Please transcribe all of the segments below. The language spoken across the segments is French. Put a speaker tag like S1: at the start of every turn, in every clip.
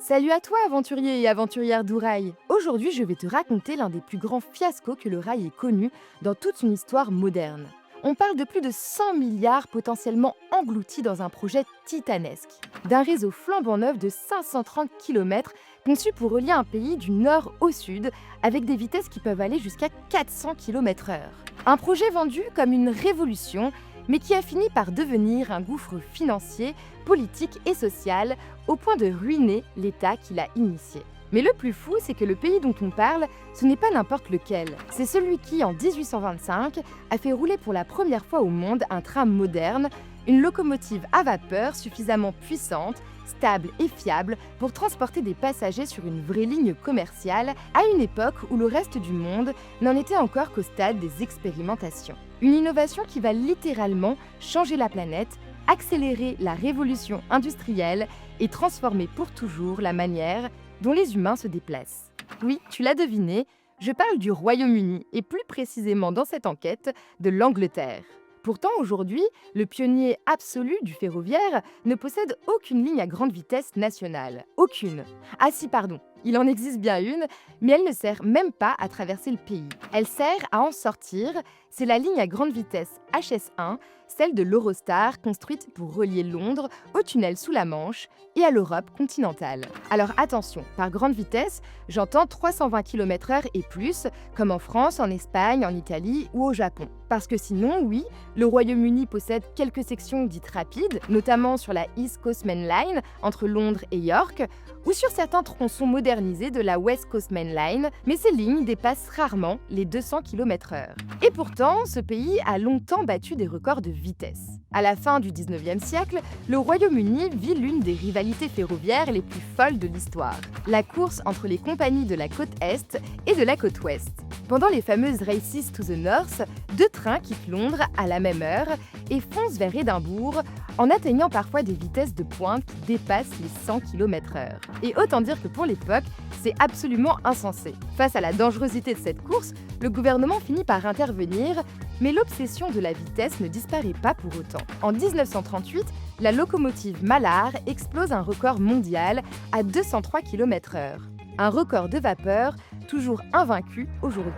S1: Salut à toi, aventurier et aventurière d'Ourail. Aujourd'hui, je vais te raconter l'un des plus grands fiascos que le rail ait connu dans toute son histoire moderne. On parle de plus de 100 milliards potentiellement engloutis dans un projet titanesque, d'un réseau flambant neuf de 530 km conçu pour relier un pays du nord au sud avec des vitesses qui peuvent aller jusqu'à 400 km/h. Un projet vendu comme une révolution, mais qui a fini par devenir un gouffre financier, politique et social au point de ruiner l'État qui l'a initié. Mais le plus fou, c'est que le pays dont on parle, ce n'est pas n'importe lequel. C'est celui qui, en 1825, a fait rouler pour la première fois au monde un train moderne, une locomotive à vapeur suffisamment puissante, stable et fiable pour transporter des passagers sur une vraie ligne commerciale à une époque où le reste du monde n'en était encore qu'au stade des expérimentations. Une innovation qui va littéralement changer la planète, accélérer la révolution industrielle et transformer pour toujours la manière dont les humains se déplacent. Oui, tu l'as deviné, je parle du Royaume-Uni et plus précisément dans cette enquête de l'Angleterre. Pourtant, aujourd'hui, le pionnier absolu du ferroviaire ne possède aucune ligne à grande vitesse nationale. Aucune. Ah si, pardon, il en existe bien une, mais elle ne sert même pas à traverser le pays. Elle sert à en sortir, c'est la ligne à grande vitesse HS1, celle de l'Eurostar construite pour relier Londres au tunnel sous la Manche et à l'Europe continentale. Alors attention, par grande vitesse, j'entends 320 km/h et plus, comme en France, en Espagne, en Italie ou au Japon. Parce que sinon, oui, le Royaume-Uni possède quelques sections dites rapides, notamment sur la East Coast Main Line entre Londres et York, ou sur certains tronçons modernisés de la West Coast Main Line, mais ces lignes dépassent rarement les 200 km/h. Et pourtant, ce pays a longtemps battu des records de vitesse. À la fin du 19e siècle, le Royaume-Uni vit l'une des rivalités ferroviaires les plus folles de l'histoire, la course entre les compagnies de la côte Est et de la côte Ouest. Pendant les fameuses Races to the North, deux trains quittent Londres à la même heure et foncent vers Édimbourg en atteignant parfois des vitesses de pointe qui dépassent les 100 km/h. Et autant dire que pour l'époque, c'est absolument insensé. Face à la dangerosité de cette course, le gouvernement finit par intervenir, mais l'obsession de la vitesse ne disparaît pas pour autant. En 1938, la locomotive Mallard explose un record mondial à 203 km/h. Un record de vapeur toujours invaincu aujourd'hui.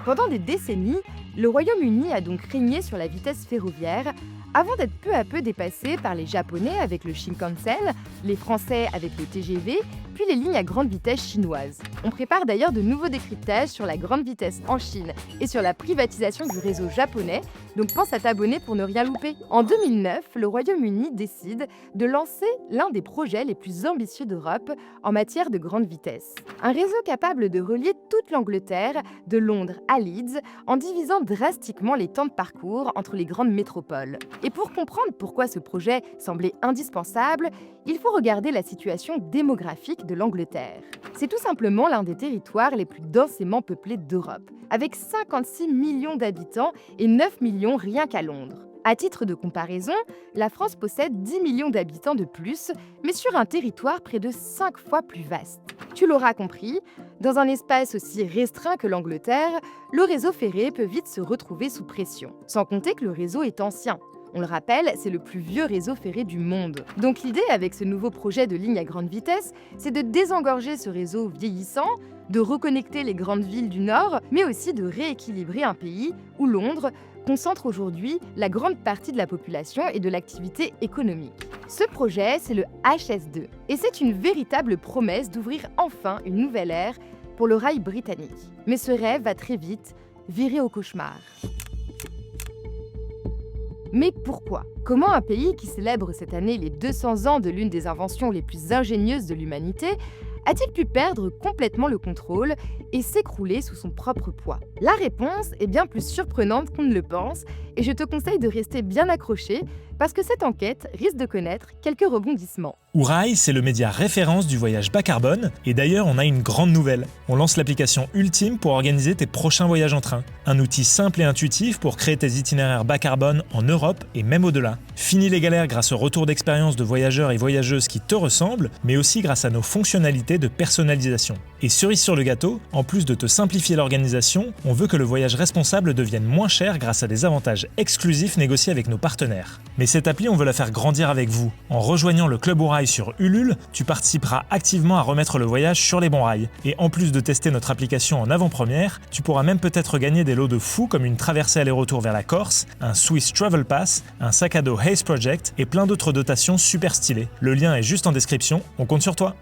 S1: Pendant des décennies, le Royaume-Uni a donc régné sur la vitesse ferroviaire avant d'être peu à peu dépassé par les Japonais avec le Shinkansen, les Français avec le TGV, puis les lignes à grande vitesse chinoises. On prépare d'ailleurs de nouveaux décryptages sur la grande vitesse en Chine et sur la privatisation du réseau japonais, donc pense à t'abonner pour ne rien louper. En 2009, le Royaume-Uni décide de lancer l'un des projets les plus ambitieux d'Europe en matière de grande vitesse. Un réseau capable de relier toute l'Angleterre, de Londres à Leeds, en divisant drastiquement les temps de parcours entre les grandes métropoles. Et pour comprendre pourquoi ce projet semblait indispensable, il faut regarder la situation démographique de l'Angleterre. C'est tout simplement l'un des territoires les plus densément peuplés d'Europe, avec 56 millions d'habitants et 9 millions rien qu'à Londres. À titre de comparaison, la France possède 10 millions d'habitants de plus, mais sur un territoire près de 5 fois plus vaste. Tu l'auras compris, dans un espace aussi restreint que l'Angleterre, le réseau ferré peut vite se retrouver sous pression. Sans compter que le réseau est ancien. On le rappelle, c'est le plus vieux réseau ferré du monde. Donc l'idée avec ce nouveau projet de ligne à grande vitesse, c'est de désengorger ce réseau vieillissant, de reconnecter les grandes villes du Nord, mais aussi de rééquilibrer un pays où Londres concentre aujourd'hui la grande partie de la population et de l'activité économique. Ce projet, c'est le HS2, et c'est une véritable promesse d'ouvrir enfin une nouvelle ère pour le rail britannique. Mais ce rêve va très vite virer au cauchemar. Mais pourquoi ? Comment un pays qui célèbre cette année les 200 ans de l'une des inventions les plus ingénieuses de l'humanité a-t-il pu perdre complètement le contrôle et s'écrouler sous son propre poids ? La réponse est bien plus surprenante qu'on ne le pense, et je te conseille de rester bien accroché parce que cette enquête risque de connaître quelques rebondissements.
S2: Ourail, c'est le média référence du voyage bas carbone, et d'ailleurs on a une grande nouvelle. On lance l'application ultime pour organiser tes prochains voyages en train. Un outil simple et intuitif pour créer tes itinéraires bas carbone en Europe et même au-delà. Fini les galères grâce au retour d'expérience de voyageurs et voyageuses qui te ressemblent, mais aussi grâce à nos fonctionnalités de personnalisation. Et cerise sur le gâteau, en plus de te simplifier l'organisation, on veut que le voyage responsable devienne moins cher grâce à des avantages voyages exclusifs négociés avec nos partenaires. Mais cette appli, on veut la faire grandir avec vous. En rejoignant le Club au Rail sur Ulule, tu participeras activement à remettre le voyage sur les bons rails. Et en plus de tester notre application en avant-première, tu pourras même peut-être gagner des lots de fous comme une traversée aller-retour vers la Corse, un Swiss Travel Pass, un sac à dos Haze Project et plein d'autres dotations super stylées. Le lien est juste en description, on compte sur toi.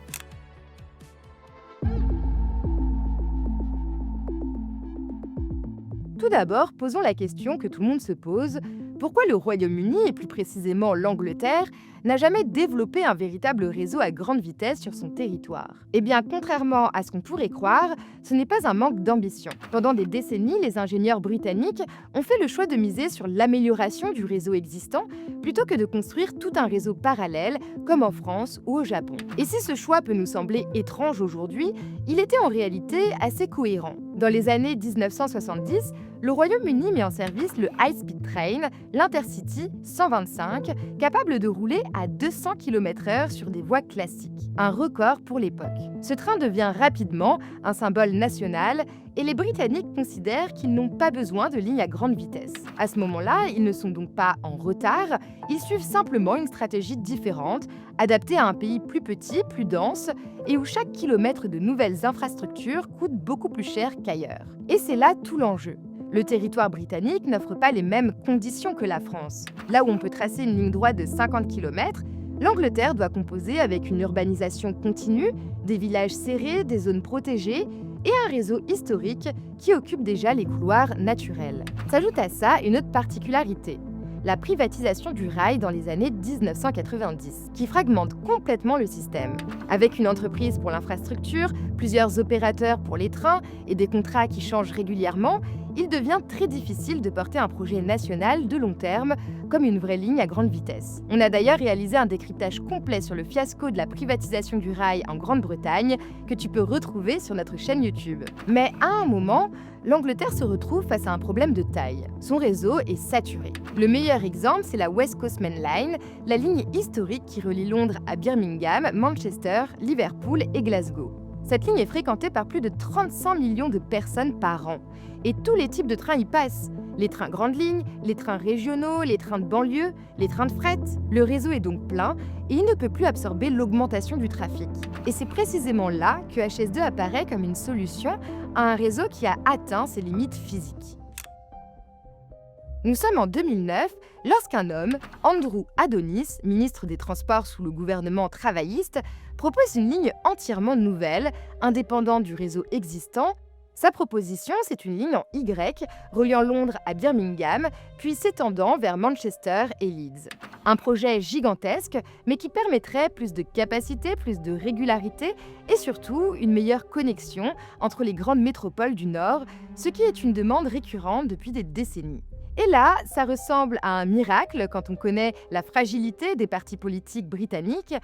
S1: Tout d'abord, posons la question que tout le monde se pose. Pourquoi le Royaume-Uni, et plus précisément l'Angleterre, n'a jamais développé un véritable réseau à grande vitesse sur son territoire? Eh bien, contrairement à ce qu'on pourrait croire, ce n'est pas un manque d'ambition. Pendant des décennies, les ingénieurs britanniques ont fait le choix de miser sur l'amélioration du réseau existant plutôt que de construire tout un réseau parallèle, comme en France ou au Japon. Et si ce choix peut nous sembler étrange aujourd'hui, il était en réalité assez cohérent. Dans les années 1970, le Royaume-Uni met en service le High Speed Train, l'Intercity 125, capable de rouler à 200 km/h sur des voies classiques. Un record pour l'époque. Ce train devient rapidement un symbole national et les Britanniques considèrent qu'ils n'ont pas besoin de lignes à grande vitesse. À ce moment-là, ils ne sont donc pas en retard, ils suivent simplement une stratégie différente, adaptée à un pays plus petit, plus dense, et où chaque kilomètre de nouvelles infrastructures coûte beaucoup plus cher qu'ailleurs. Et c'est là tout l'enjeu. Le territoire britannique n'offre pas les mêmes conditions que la France. Là où on peut tracer une ligne droite de 50 km, l'Angleterre doit composer avec une urbanisation continue, des villages serrés, des zones protégées et un réseau historique qui occupe déjà les couloirs naturels. S'ajoute à ça une autre particularité, la privatisation du rail dans les années 1990, qui fragmente complètement le système. Avec une entreprise pour l'infrastructure, plusieurs opérateurs pour les trains et des contrats qui changent régulièrement, il devient très difficile de porter un projet national de long terme comme une vraie ligne à grande vitesse. On a d'ailleurs réalisé un décryptage complet sur le fiasco de la privatisation du rail en Grande-Bretagne que tu peux retrouver sur notre chaîne YouTube. Mais à un moment, l'Angleterre se retrouve face à un problème de taille. Son réseau est saturé. Le meilleur exemple, c'est la West Coast Main Line, la ligne historique qui relie Londres à Birmingham, Manchester, Liverpool et Glasgow. Cette ligne est fréquentée par plus de 35 millions de personnes par an. Et tous les types de trains y passent. Les trains grandes lignes, les trains régionaux, les trains de banlieue, les trains de fret. Le réseau est donc plein et il ne peut plus absorber l'augmentation du trafic. Et c'est précisément là que HS2 apparaît comme une solution à un réseau qui a atteint ses limites physiques. Nous sommes en 2009 lorsqu'un homme, Andrew Adonis, ministre des Transports sous le gouvernement travailliste, propose une ligne entièrement nouvelle, indépendante du réseau existant. Sa proposition, c'est une ligne en Y reliant Londres à Birmingham, puis s'étendant vers Manchester et Leeds. Un projet gigantesque, mais qui permettrait plus de capacité, plus de régularité et surtout une meilleure connexion entre les grandes métropoles du Nord, ce qui est une demande récurrente depuis des décennies. Et là, ça ressemble à un miracle quand on connaît la fragilité des partis politiques britanniques.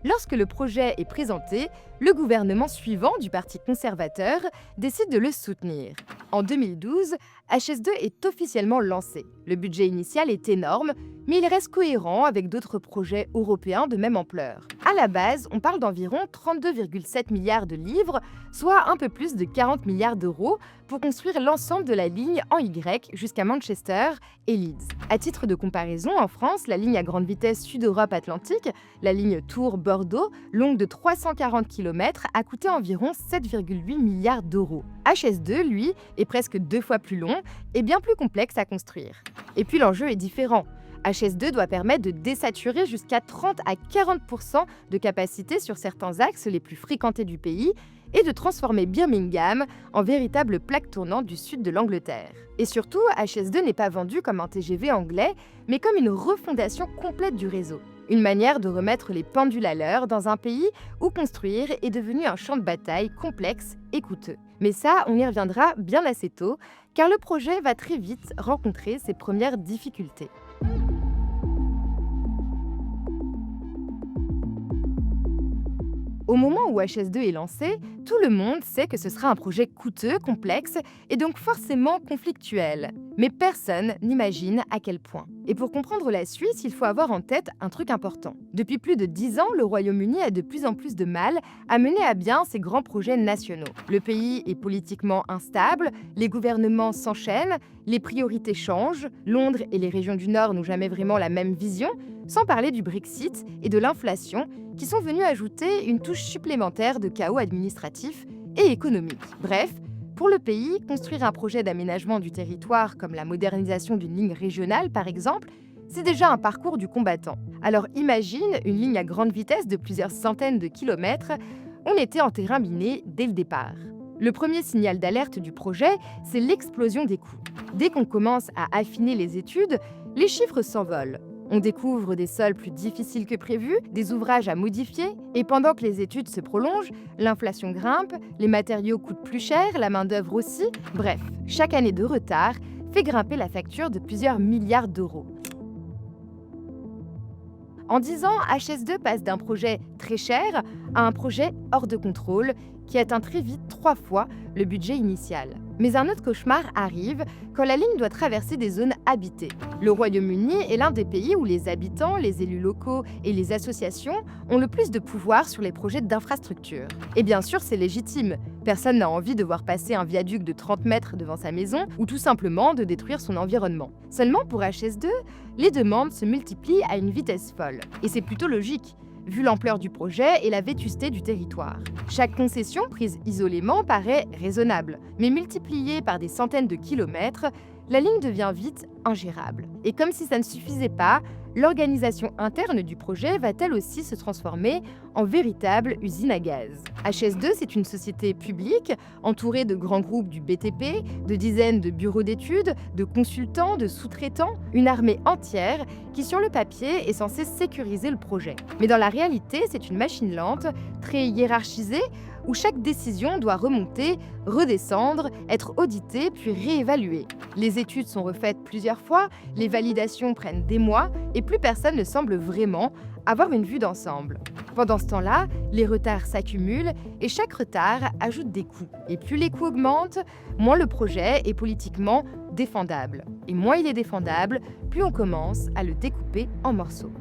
S1: Lorsque le projet est présenté, le gouvernement suivant du Parti conservateur décide de le soutenir. En 2012, HS2 est officiellement lancé. Le budget initial est énorme, mais il reste cohérent avec d'autres projets européens de même ampleur. À la base, on parle d'environ 32,7 milliards de livres, soit un peu plus de 40 milliards d'euros, pour construire l'ensemble de la ligne en Y jusqu'à Manchester et Leeds. À titre de comparaison, en France, la ligne à grande vitesse Sud-Europe-Atlantique, la ligne Tours-Bordeaux, longue de 340 km, a coûté environ 7,8 milliards d'euros. HS2, lui, est presque 2 fois plus long et bien plus complexe à construire. Et puis l'enjeu est différent. HS2 doit permettre de désaturer jusqu'à 30 à 40% de capacité sur certains axes les plus fréquentés du pays et de transformer Birmingham en véritable plaque tournante du sud de l'Angleterre. Et surtout, HS2 n'est pas vendu comme un TGV anglais, mais comme une refondation complète du réseau. Une manière de remettre les pendules à l'heure dans un pays où construire est devenu un champ de bataille complexe et coûteux. Mais ça, on y reviendra bien assez tôt, car le projet va très vite rencontrer ses premières difficultés. Au moment où HS2 est lancé, tout le monde sait que ce sera un projet coûteux, complexe et donc forcément conflictuel. Mais personne n'imagine à quel point. Et pour comprendre la Suisse, il faut avoir en tête un truc important. Depuis plus de 10 ans, le Royaume-Uni a de plus en plus de mal à mener à bien ses grands projets nationaux. Le pays est politiquement instable, les gouvernements s'enchaînent Les priorités changent, Londres et les régions du Nord n'ont jamais vraiment la même vision, sans parler du Brexit et de l'inflation qui sont venus ajouter une touche supplémentaire de chaos administratif et économique. Bref, pour le pays, construire un projet d'aménagement du territoire comme la modernisation d'une ligne régionale par exemple, c'est déjà un parcours du combattant. Alors imagine une ligne à grande vitesse de plusieurs centaines de kilomètres, on était en terrain miné dès le départ. Le premier signal d'alerte du projet, c'est l'explosion des coûts. Dès qu'on commence à affiner les études, les chiffres s'envolent. On découvre des sols plus difficiles que prévu, des ouvrages à modifier, et pendant que les études se prolongent, l'inflation grimpe, les matériaux coûtent plus cher, la main-d'œuvre aussi. Bref, chaque année de retard fait grimper la facture de plusieurs milliards d'euros. En 10 ans, HS2 passe d'un projet très cher à un projet hors de contrôle qui atteint très vite 3 fois le budget initial. Mais un autre cauchemar arrive quand la ligne doit traverser des zones habitées. Le Royaume-Uni est l'un des pays où les habitants, les élus locaux et les associations ont le plus de pouvoir sur les projets d'infrastructure. Et bien sûr, c'est légitime. Personne n'a envie de voir passer un viaduc de 30 mètres devant sa maison ou tout simplement de détruire son environnement. Seulement pour HS2, les demandes se multiplient à une vitesse folle. Et c'est plutôt logique, vu l'ampleur du projet et la vétusté du territoire. Chaque concession prise isolément paraît raisonnable, mais multipliée par des centaines de kilomètres, la ligne devient vite ingérable. Et comme si ça ne suffisait pas, l'organisation interne du projet va elle aussi se transformer en véritable usine à gaz. HS2, c'est une société publique entourée de grands groupes du BTP, de dizaines de bureaux d'études, de consultants, de sous-traitants, une armée entière qui, sur le papier, est censée sécuriser le projet. Mais dans la réalité, c'est une machine lente, très hiérarchisée, où chaque décision doit remonter, redescendre, être auditée puis réévaluée. Les études sont refaites plusieurs fois, les validations prennent des mois et plus personne ne semble vraiment avoir une vue d'ensemble. Pendant ce temps-là, les retards s'accumulent et chaque retard ajoute des coûts. Et plus les coûts augmentent, moins le projet est politiquement défendable. Et moins il est défendable, plus on commence à le découper en morceaux.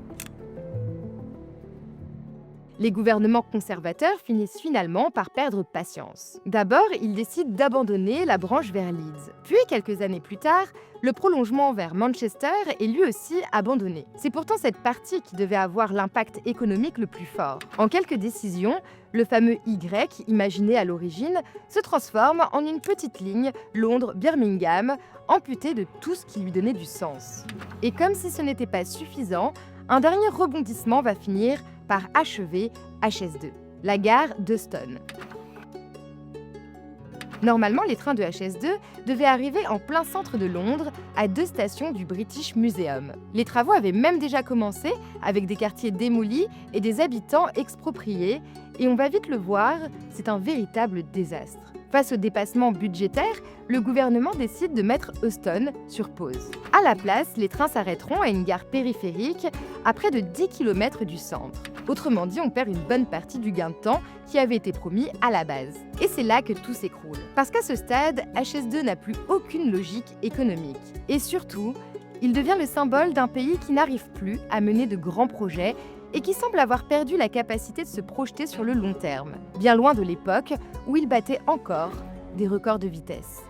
S1: Les gouvernements conservateurs finissent finalement par perdre patience. D'abord, ils décident d'abandonner la branche vers Leeds. Puis, quelques années plus tard, le prolongement vers Manchester est lui aussi abandonné. C'est pourtant cette partie qui devait avoir l'impact économique le plus fort. En quelques décisions, le fameux Y, imaginé à l'origine, se transforme en une petite ligne Londres-Birmingham, amputée de tout ce qui lui donnait du sens. Et comme si ce n'était pas suffisant, un dernier rebondissement va finir par achever HS2, la gare d'Euston. Normalement, les trains de HS2 devaient arriver en plein centre de Londres, à 2 stations du British Museum. Les travaux avaient même déjà commencé, avec des quartiers démolis et des habitants expropriés, et on va vite le voir, c'est un véritable désastre. Face au dépassement budgétaire, le gouvernement décide de mettre Euston sur pause. À la place, les trains s'arrêteront à une gare périphérique à près de 10 km du centre. Autrement dit, on perd une bonne partie du gain de temps qui avait été promis à la base. Et c'est là que tout s'écroule. Parce qu'à ce stade, HS2 n'a plus aucune logique économique. Et surtout, il devient le symbole d'un pays qui n'arrive plus à mener de grands projets et qui semble avoir perdu la capacité de se projeter sur le long terme, bien loin de l'époque où il battait encore des records de vitesse.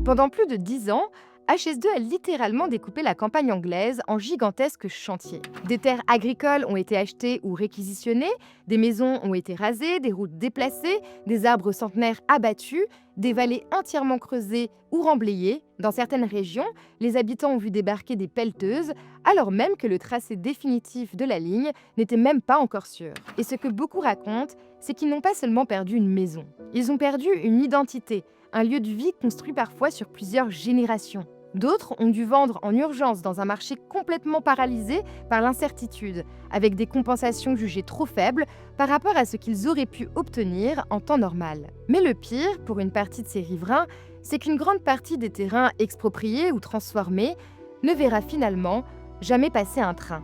S1: Pendant plus de 10 ans, HS2 a littéralement découpé la campagne anglaise en gigantesques chantiers. Des terres agricoles ont été achetées ou réquisitionnées, des maisons ont été rasées, des routes déplacées, des arbres centenaires abattus, des vallées entièrement creusées ou remblayées. Dans certaines régions, les habitants ont vu débarquer des pelleteuses, alors même que le tracé définitif de la ligne n'était même pas encore sûr. Et ce que beaucoup racontent, c'est qu'ils n'ont pas seulement perdu une maison, ils ont perdu une identité, un lieu de vie construit parfois sur plusieurs générations. D'autres ont dû vendre en urgence dans un marché complètement paralysé par l'incertitude, avec des compensations jugées trop faibles par rapport à ce qu'ils auraient pu obtenir en temps normal. Mais le pire, pour une partie de ces riverains, c'est qu'une grande partie des terrains expropriés ou transformés ne verra finalement jamais passer un train.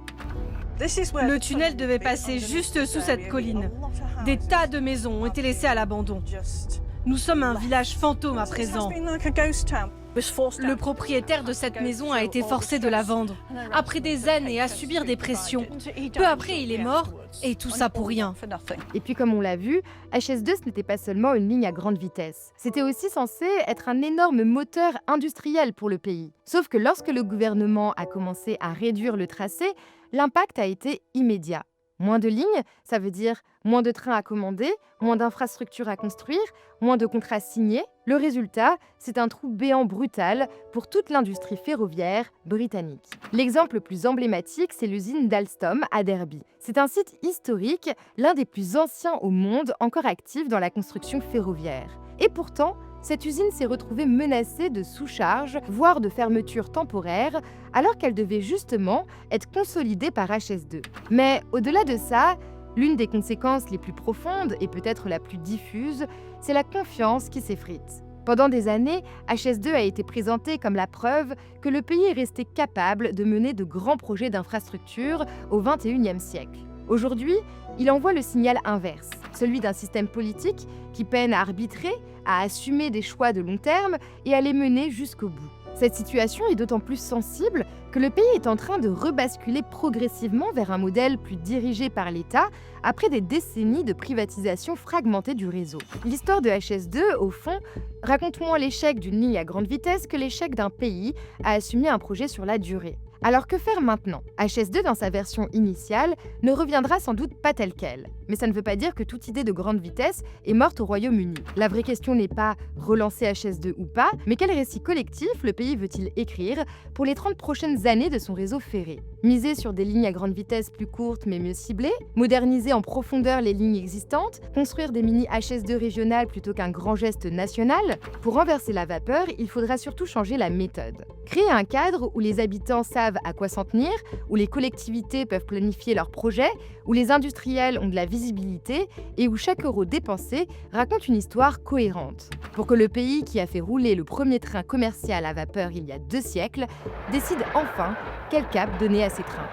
S3: Le tunnel devait passer juste sous cette colline. Des tas de maisons ont été laissées à l'abandon. Nous sommes un village fantôme à présent. Le propriétaire de cette maison a été forcé de la vendre, après des années à subir des pressions. Peu après, il est mort, et tout ça pour rien.
S1: Et puis comme on l'a vu, HS2 ce n'était pas seulement une ligne à grande vitesse. C'était aussi censé être un énorme moteur industriel pour le pays. Sauf que lorsque le gouvernement a commencé à réduire le tracé, l'impact a été immédiat. Moins de lignes, ça veut dire moins de trains à commander, moins d'infrastructures à construire, moins de contrats signés. Le résultat, c'est un trou béant brutal pour toute l'industrie ferroviaire britannique. L'exemple le plus emblématique, c'est l'usine d'Alstom à Derby. C'est un site historique, l'un des plus anciens au monde, encore actif dans la construction ferroviaire. Et pourtant, cette usine s'est retrouvée menacée de sous-charge, voire de fermeture temporaire, alors qu'elle devait justement être consolidée par HS2. Mais au-delà de ça, l'une des conséquences les plus profondes et peut-être la plus diffuse, c'est la confiance qui s'effrite. Pendant des années, HS2 a été présenté comme la preuve que le pays est resté capable de mener de grands projets d'infrastructure au XXIe siècle. Aujourd'hui, il envoie le signal inverse, celui d'un système politique qui peine à arbitrer, à assumer des choix de long terme et à les mener jusqu'au bout. Cette situation est d'autant plus sensible que le pays est en train de rebasculer progressivement vers un modèle plus dirigé par l'État après des décennies de privatisation fragmentée du réseau. L'histoire de HS2, au fond, raconte moins l'échec d'une ligne à grande vitesse que l'échec d'un pays à assumer un projet sur la durée. Alors que faire maintenant? HS2 dans sa version initiale ne reviendra sans doute pas telle quelle. Mais ça ne veut pas dire que toute idée de grande vitesse est morte au Royaume-Uni. La vraie question n'est pas relancer HS2 ou pas, mais quel récit collectif le pays veut-il écrire pour les 30 prochaines années de son réseau ferré? Miser sur des lignes à grande vitesse plus courtes mais mieux ciblées, moderniser en profondeur les lignes existantes, construire des mini HS2 régionales plutôt qu'un grand geste national? Pour renverser la vapeur, il faudra surtout changer la méthode. Créer un cadre où les habitants savent à quoi s'en tenir, où les collectivités peuvent planifier leurs projets, où les industriels ont de la visibilité et où chaque euro dépensé raconte une histoire cohérente. Pour que le pays qui a fait rouler le premier train commercial à vapeur il y a 2 siècles décide enfin quel cap donner à ses trains.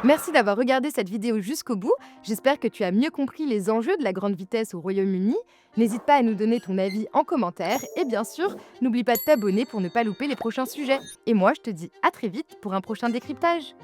S1: Merci d'avoir regardé cette vidéo jusqu'au bout. J'espère que tu as mieux compris les enjeux de la grande vitesse au Royaume-Uni. N'hésite pas à nous donner ton avis en commentaire et bien sûr, n'oublie pas de t'abonner pour ne pas louper les prochains sujets. Et moi, je te dis à très vite pour un prochain décryptage.